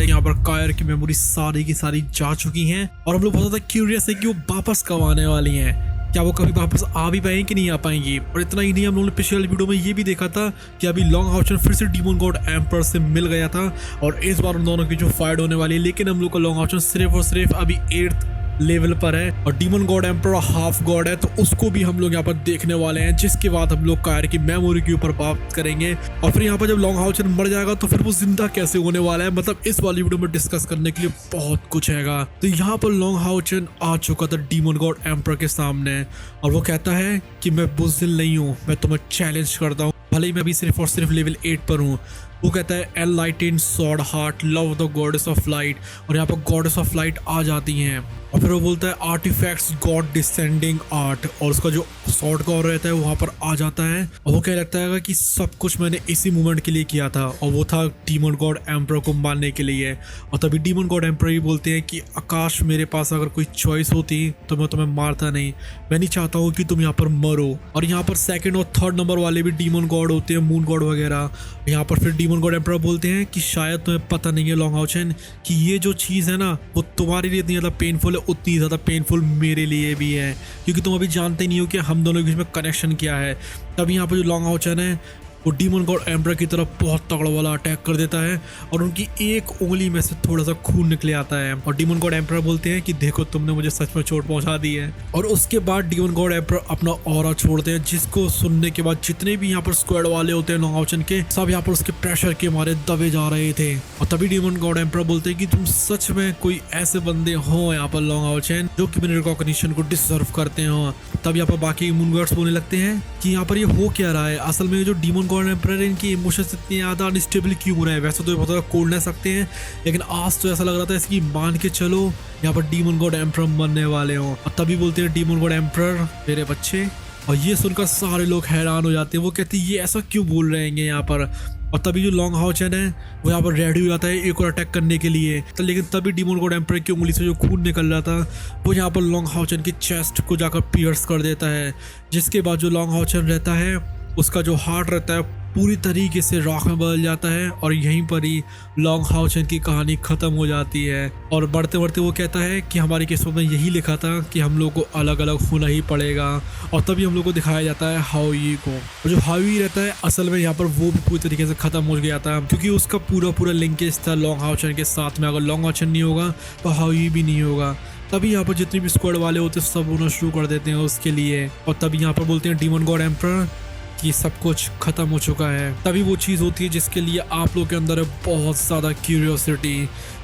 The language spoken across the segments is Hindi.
है यहाँ पर कायर की मेमोरी सारी की सारी जा चुकी हैं और हम लोग बहुत ज्यादा क्यूरियस है कि वो वापस कब आने वाली हैं। क्या वो कभी वापस आ भी पाएंगे कि नहीं आ पाएंगी। और इतना ही नहीं, हम लोगों ने पिछले वीडियो में ये भी देखा था कि अभी लॉन्ग हाउचन फिर से डीमन गॉड एम्पर से मिल गया था और इस बार उन दोनों की जो फाइट होने वाली है। लेकिन हम लोग का लॉन्ग हाउचन सिर्फ और सिर्फ अभी 8th लेवल पर है और demon God emperor half God है, तो उसको भी हम लोग यहाँ पर देखने वाले हैं, जिसके बाद हम लोग कायर की मेमोरी के ऊपर बात करेंगे। और फिर यहाँ पर जब लॉन्ग हाउचन मर जाएगा तो फिर वो जिंदा कैसे होने वाला है, मतलब इस वाली वीडियो में डिस्कस करने के लिए बहुत कुछ हैगा। तो यहाँ पर लॉन्ग हाउचन आ चुका था डीमन गॉड एम्पर के सामने और वो कहता है कि मैं बुज़दिल नहीं हूँ, मैं तुम्हें चैलेंज करता हूँ, भले ही मैं अभी सिर्फ और सिर्फ लेवल 8 पर हूँ। वो कहता है enlightened sword heart love the goddess of light, और यहाँ पर गॉडेस ऑफ लाइट आ जाती हैं और फिर वो बोलता है आर्टिफैक्ट्स गॉड डिसेंडिंग आर्ट, और उसका जो स्वॉर्ड का रहता है वहाँ पर आ जाता है और वो कह लगता है कि सब कुछ मैंने इसी मोमेंट के लिए किया था और वो था डीमन गॉड एम्पर को मारने के लिए। और तभी डीमन गॉड एम्पर ही बोलते हैं कि आकाश मेरे पास अगर कोई चॉइस होती तो मैं तुम्हें मारता नहीं, मैं नहीं चाहता हूँ कि तुम यहाँ पर मरो। और यहाँ पर 2nd और 3rd नंबर वाले भी डीमन गॉड होते हैं, मून गॉड वगैरह। यहाँ पर फिर डीमन गॉड एम्पर बोलते हैं कि शायद तुम्हें पता नहीं है लॉन्ग हाउचन कि ये जो चीज़ है ना वो तुम्हारे लिए इतनी ज़्यादा पेनफुल है, उतनी ज़्यादा पेनफुल मेरे लिए भी है, क्योंकि तुम अभी जानते नहीं हो कि हम दोनों के बीच में कनेक्शन क्या है। तब यहाँ पर जो लॉन्ग हाउचन है वो डीमन गॉड एम्पर की तरफ बहुत तगड़ा वाला अटैक कर देता है और उनकी एक उंगली में से थोड़ा सा खून निकले आता है और डीमन गॉड एम्पर बोलते हैं कि देखो तुमने मुझे सच में चोट पहुंचा दी है। और उसके बाद डीमन गॉड एम्पर अपना ऑरा छोड़ते हैं, जिसको सुनने के बाद जितने भी यहाँ पर स्क्वाड वाले होते हैं लॉन्ग हाउचन के, सब यहाँ पर उसके प्रेशर के मारे दबे जा रहे थे। और तभी डीमन गॉड एम्पर बोलते हैं कि तुम सच में कोई ऐसे बंदे हो यहाँ पर लॉन्ग हाउचन जो कि मेरे रिकॉग्निशन को डिजर्व करते हो। तब यहाँ पर बाकी मून गॉड्स बोलने लगते हैं कि यहाँ पर ये हो क्या रहा है, असल में जो डीमन गॉड एम्पर है इनकी इमोशंस इतनी ज़्यादा अनस्टेबल क्यों हो रहे हैं। वैसे तो ये बहुत ज़्यादा कोल्डनेस रखते हैं, लेकिन आज तो ऐसा लग रहा था इसकी मान के चलो यहाँ पर डीमन गॉड एम्पर मरने वाले हो। और तभी बोलते हैं डीमन गॉड एम्पर मेरे बच्चे, और ये सुनकर सारे लोग हैरान हो जाते हैं। वो कहते हैं ये ऐसा क्यों बोल रहे हैं यहाँ पर। और तभी जो लॉन्ग हाउचन है वो यहाँ पर रेडी हो जाता है एक और अटैक करने के लिए। तो लेकिन तभी डीमन गॉड एम्पर की उंगली से जो खून निकल रहा था वो यहाँ पर लॉन्ग हाउचन की चेस्ट को जाकर पियर्स कर देता है, जिसके बाद जो लॉन्ग हाउचन रहता है उसका जो हार्ट रहता है पूरी तरीके से राख में बदल जाता है और यहीं पर ही लॉन्ग हाउचन की कहानी खत्म हो जाती है। और बढ़ते बढ़ते वो कहता है कि हमारी किस्मत में यही लिखा था कि हम लोग को अलग अलग होना ही पड़ेगा। और तभी हम लोग को दिखाया जाता है हाउई को, और जो हाउई रहता है असल में यहाँ पर वो भी पूरी तरीके से खत्म हो गया था, क्योंकि उसका पूरा लिंकेज था लॉन्ग हाउचन के साथ में। अगर लॉन्ग हाउचन नहीं होगा तो हाउई भी नहीं होगा। तभी यहाँ पर जितने भी स्क्वाड वाले होते हैं सब रोना शुरू कर देते हैं उसके लिए। और तभी यहाँ पर बोलते हैं डीमन गॉड एम्पर कि सब कुछ खत्म हो चुका है। तभी वो चीज़ होती है जिसके लिए आप लोग के अंदर है बहुत ज़्यादा क्यूरियोसिटी।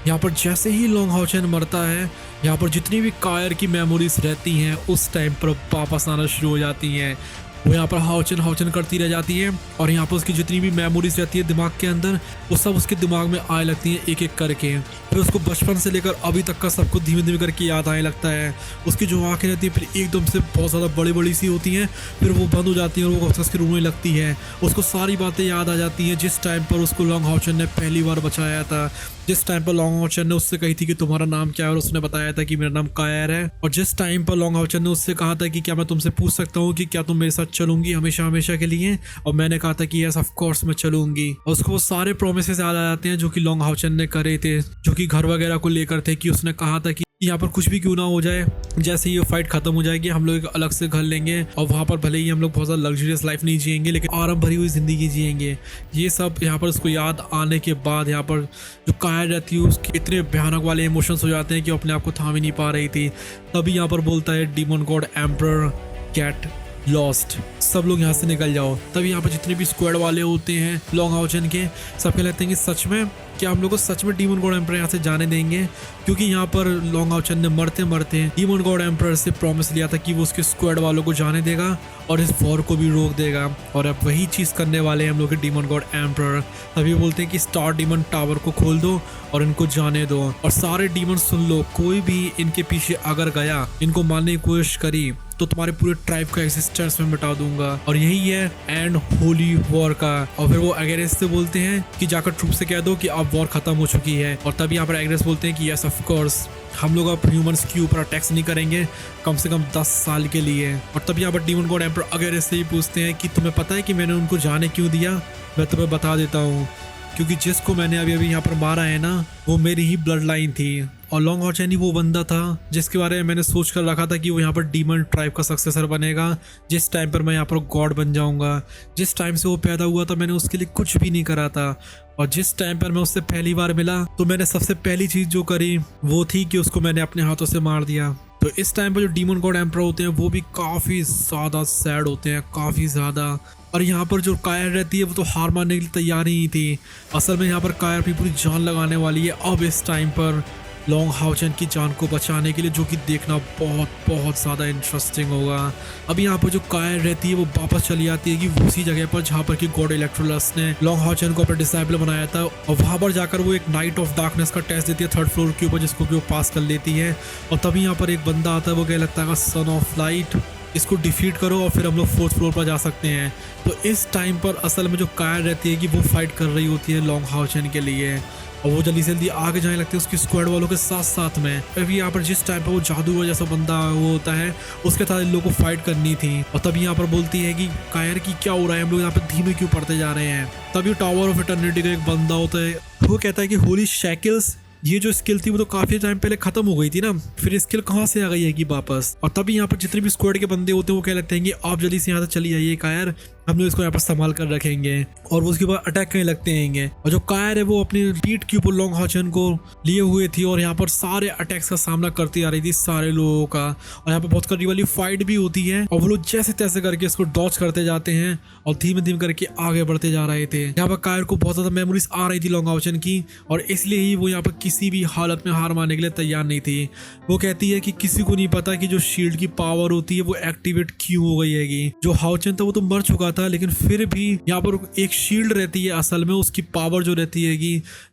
यहाँ पर जैसे ही लॉन्ग हाउचन मरता है यहाँ पर जितनी भी कायर की मेमोरीज रहती हैं उस टाइम पर वापस आना शुरू हो जाती हैं। वो यहाँ पर हाउचन करती रह जाती है और यहाँ पर उसकी जितनी भी मेमोरीज रहती है दिमाग के अंदर वो सब उसके दिमाग में आने लगती हैं एक एक करके। फिर उसको बचपन से लेकर अभी तक का सब कुछ धीमे धीमे करके याद आने लगता है। उसकी जो आंखें रहती हैं फिर एकदम से बहुत ज़्यादा बड़ी बड़ी सी होती हैं, फिर वो बंद हो जाती हैं और वो उसकी रोने लगती है। उसको सारी बातें याद आ जाती हैं जिस टाइम पर उसको लॉन्ग हाउचन ने पहली बार बचाया था, जिस टाइम पर लॉन्ग हाउचन ने उससे कही थी कि तुम्हारा नाम क्या है और उसने बताया था कि मेरा नाम कायर है। और जिस टाइम पर लॉन्ग हाउचन ने उससे कहा था कि क्या मैं तुमसे पूछ सकता हूँ कि क्या तुम मेरे साथ चलूंगी हमेशा हमेशा के लिए, और मैंने कहा था कि यस ऑफ कोर्स मैं चलूंगी। और उसको वो सारे प्रोमिसेस याद आ जाते हैं जो कि लॉन्ग हाउचन ने करे थे, जो कि घर वगैरह को लेकर थे, कि उसने कहा था कि यहाँ पर कुछ भी क्यों ना हो जाए, जैसे ये फाइट खत्म हो जाएगी हम लोग एक अलग से घर लेंगे और वहाँ पर भले ही हम लोग बहुत ज़्यादा लग्जरियस लाइफ नहीं जिएंगे लेकिन आराम भरी हुई ज़िंदगी जिएंगे। ये सब यहाँ पर उसको याद आने के बाद यहाँ पर जो कायर रहती है उसके इतने भयानक वाले इमोशंस हो जाते हैं कि वो अपने आप को थाम ही नहीं पा रही थी। तभी यहाँ पर बोलता है demon God emperor get lost, सब लोग यहाँ से निकल जाओ। तभी यहाँ पर जितने भी स्क्वाड वाले होते हैं लॉन्ग हाउचन के सब कहते हैं कि सच में क्या हम लोग को सच में डीमन गॉड एम्पर यहाँ से जाने देंगे, क्योंकि यहाँ पर लॉन्ग हाउचन ने मरते मरते डीमन गॉड एम्पर से प्रॉमिस लिया था कि वो उसके स्क्वाड वालों को जाने देगा और इस वॉर को भी रोक देगा, और अब वही चीज़ करने वाले हैं हम लोग के डीमन गॉड एम्पर। तभी बोलते हैं कि स्टार डीमन टावर को खोल दो और इनको जाने दो, और सारे डीमन सुन लो, कोई भी इनके पीछे अगर गया इनको मारने की कोशिश करी तो तुम्हारे पूरे ट्राइब का एग्जिस्टेंस में मिटा दूंगा। और यही है एंड होली वॉर का। और फिर वो एग्रेस से बोलते हैं कि जाकर ट्रूप से कह दो कि अब वॉर खत्म हो चुकी है। और तभी यहाँ पर एग्रेस बोलते हैं कि यस ऑफ कोर्स हम लोग अब ह्यूमंस के ऊपर अटैक्स नहीं करेंगे कम से कम 10 साल के लिए। और तभी यहाँ पर डीमन गॉड एम्पर एग्रेस से ही पूछते हैं कि तुम्हें पता है कि मैंने उनको जाने क्यों दिया। मैं तुम्हें बता देता हूँ क्योंकि जिसको मैंने अभी अभी यहाँ पर मारा है ना, वो मेरी ही ब्लड लाइन थी। और लॉन्ग हाओ चैन ही वो बंदा था जिसके बारे में मैंने सोच कर रखा था कि वो यहाँ पर डीमन ट्राइब का सक्सेसर बनेगा, जिस टाइम पर मैं यहाँ पर गॉड बन जाऊंगा। जिस टाइम से वो पैदा हुआ था मैंने उसके लिए कुछ भी नहीं करा था, और जिस टाइम पर मैं उससे पहली बार मिला तो मैंने सबसे पहली चीज़ जो करी वो थी कि उसको मैंने अपने हाथों से मार दिया। तो इस टाइम पर जो डीमन गॉड एम्परर होते हैं वो भी काफ़ी ज़्यादा सैड होते हैं, काफ़ी ज़्यादा। और यहाँ पर जो कायर रहती है वो तो हार मानने के लिए तैयार ही थी। असल में यहाँ पर कायर अपनी पूरी जान लगाने वाली है अब इस टाइम पर लॉन्ग हाओ चैन की जान को बचाने के लिए, जो कि देखना बहुत बहुत ज़्यादा इंटरेस्टिंग होगा। अब यहाँ पर जो कायर रहती है वो वापस चली जाती है कि उसी जगह पर जहाँ पर कि गॉड इलेक्ट्रोलस ने लॉन्ग हाओ चैन को अपना डिसाइबल बनाया था, और वहाँ पर जाकर वो एक नाइट ऑफ डार्कनेस का टेस्ट देती है 3rd फ्लोर के ऊपर, जिसको कि वो पास कर लेती है। और तभी यहाँ पर एक बंदा आता है, वो क्या लगता है सन ऑफ लाइट, इसको डिफीट करो और फिर हम लोग 4th फ्लोर पर जा सकते हैं। तो इस टाइम पर असल में जो कायर रहती है कि वो फाइट कर रही होती है लॉन्ग हाओ चैन के लिए, और वो जल्दी से जल्दी आगे जाने लगते हैं उसकी स्क्वाड वालों के साथ साथ में। अभी यहाँ पर जिस टाइम पर वो जादूगर जैसा बंदा वो होता है उसके साथ इन लोगों को फाइट करनी थी, और तभी यहाँ पर बोलती है कि कायर की क्या हो रहा है, हम लोग यहाँ पर धीमे क्यों पड़ते जा रहे हैं। तभी टावर ऑफ इटर्निटी का एक बंदा होता है, वो कहता है कि होली शैकल्स, ये जो स्किल थी वो तो काफी टाइम पहले खत्म हो गई थी ना, फिर स्किल कहाँ से आ गई है कि वापस। और तभी यहाँ पर जितने भी स्क्वाड के बंदे होते हैं वो कह लगते हैं कि आप जल्दी से यहाँ से चली जाइए कायर, हम लोग इसको यहाँ पर संभाल कर रखेंगे, और वो उसके बाद अटैक करने लगते हैं। और जो कायर है वो अपनी पीठ के ऊपर लॉन्ग हाओ चैन को लिए हुए थी, और यहाँ पर सारे अटैक्स का सामना करती आ रही थी सारे लोगों का। और यहाँ पर बहुत करीब वाली फाइट भी होती है, और वो लोग जैसे तैसे करके इसको डॉच करते जाते हैं और धीमे धीमे करके आगे बढ़ते जा रहे थे। यहाँ पर कायर को बहुत ज्यादा मेमोरीज आ रही थी लॉन्ग हाओ चैन की, और इसलिए ही वो यहाँ पर किसी भी हालत में हार मानने के लिए तैयार नहीं थी। वो कहती है कि किसी को नहीं पता कि जो शील्ड की पावर होती है वो एक्टिवेट क्यों हो गई है। जो हाओ चैन था वो तो मर चुका था, लेकिन फिर भी यहाँ पर एक शील्ड रहती है असल में, उसकी पावर जो रहती है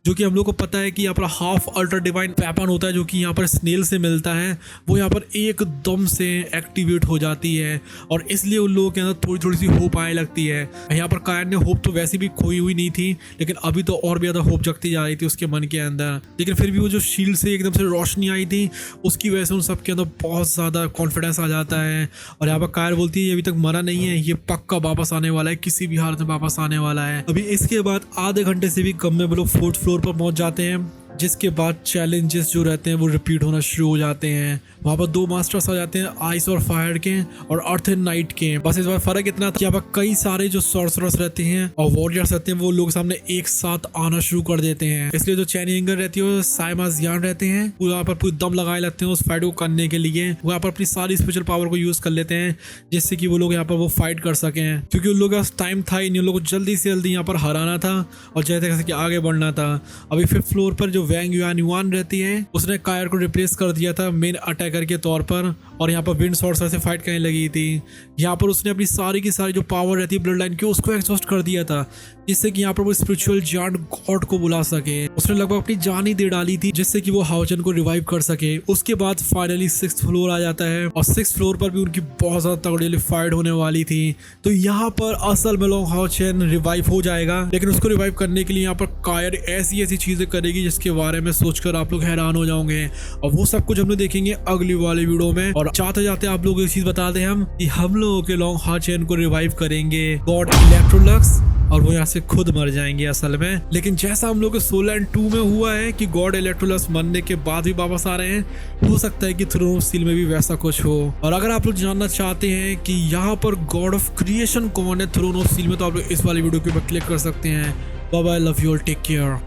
जो कि हम लोग को पता है कि यहाँ पर हाफ अल्ट्रा डिवाइन वेपन होता है जो कि यहाँ पर स्नेल से मिलता है, वो यहाँ पर एकदम से एक्टिवेट हो जाती है, और इसलिए उन लोगों के अंदर थोड़ी थोड़ी सी होप आने लगती है। यहाँ पर कायर ने होप तो वैसे भी खोई हुई नहीं थी, लेकिन अभी तो और भी ज्यादा होप जगती जा रही थी उसके मन के अंदर। लेकिन फिर भी वो जो शील्ड से एकदम से रोशनी आई थी उसकी वजह से उन सबके अंदर बहुत ज्यादा कॉन्फिडेंस आ जाता है। और यहाँ पर कायर बोलती है ये अभी तक मरा नहीं है, ये पक्का वापस आने वाला है, किसी भी हालत में वापस आने वाला है। अभी इसके बाद आधे घंटे से भी कम में वो लोग 4th फ्लोर पर पहुंच जाते हैं, जिसके बाद चैलेंजेस जो रहते हैं वो रिपीट होना शुरू हो जाते हैं। वहाँ पर 2 मास्टर्स आ जाते हैं, आइस और फायर के और अर्थ एंड नाइट के। बस इस बार फर्क इतना था कि यहाँ पर कई सारे जो सॉर्सरर्स रहते हैं और वॉरियर्स रहते हैं वो लोग सामने एक साथ आना शुरू कर देते हैं। इसलिए जो चैन यंगर रहती है वो साइमास यान रहते हैं, वो यहाँ पर पूरी दम लगाए लगते हैं उस फाइट को करने के लिए। वो यहाँ पर अपनी सारी स्पेशल पावर को यूज कर लेते हैं जिससे कि वो लोग यहाँ पर वो फाइट कर सकें, क्योंकि उन लोगों का टाइम था ही नहीं, उन लोगों को जल्दी से जल्दी यहाँ पर हराना था और जैसे कैसे आगे बढ़ना था। अभी 5th फ्लोर पर जो वैंग युआन रहती है उसने कायर को रिप्लेस कर दिया था मेन अटैकर के तौर पर, और यहाँ पर विंड सॉर्सर से फाइट करने लगी थी। यहाँ पर उसने अपनी सारी की सारी जो पावर रहती है ब्लड लाइन की उसको एग्जॉस्ट कर दिया था, जिससे कि यहाँ पर वो स्पिरिचुअल जायंट गॉड को बुला सके। उसने लगभग अपनी जान ही दे डाली थी जिससे कि वो हाओ चैन को रिवाइव कर सके। उसके बाद फाइनली 6th फ्लोर आ जाता है, और 6th फ्लोर पर भी उनकी बहुत ज्यादा तगड़ी फाइट होने वाली थी। तो यहाँ पर असल में लॉन्ग हाओ चैन रिवाइव हो जाएगा, लेकिन उसको रिवाइव करने के लिए यहाँ पर कायर ऐसी ऐसी चीजें करेगी जिसके बारे में सोचकर आप लोग हैरान हो जाओगे, और वो सब कुछ हम लोग देखेंगे अगली वाले वीडियो में। और चाहते जाते आप लोग एक चीज बता दें हम कि हम लोगों के लॉन्ग हाओ चैन को रिवाइव करेंगे गॉड इलेक्ट्रोलक्स, और वो यहाँ से खुद मर जाएंगे असल में। लेकिन जैसा हम लोग के सोल एंड 2 में हुआ है कि गॉड इलेक्ट्रोलस मरने के बाद भी वापस आ रहे हैं, हो सकता है कि थ्रोन ऑफ स्टील में भी वैसा कुछ हो। और अगर आप लोग जानना चाहते हैं कि यहाँ पर गॉड ऑफ क्रिएशन कौन है थ्रोन ऑफ स्टील में, तो आप लोग इस वाली वीडियो के ऊपर क्लिक कर सकते हैं। Bye bye, love you all, take care.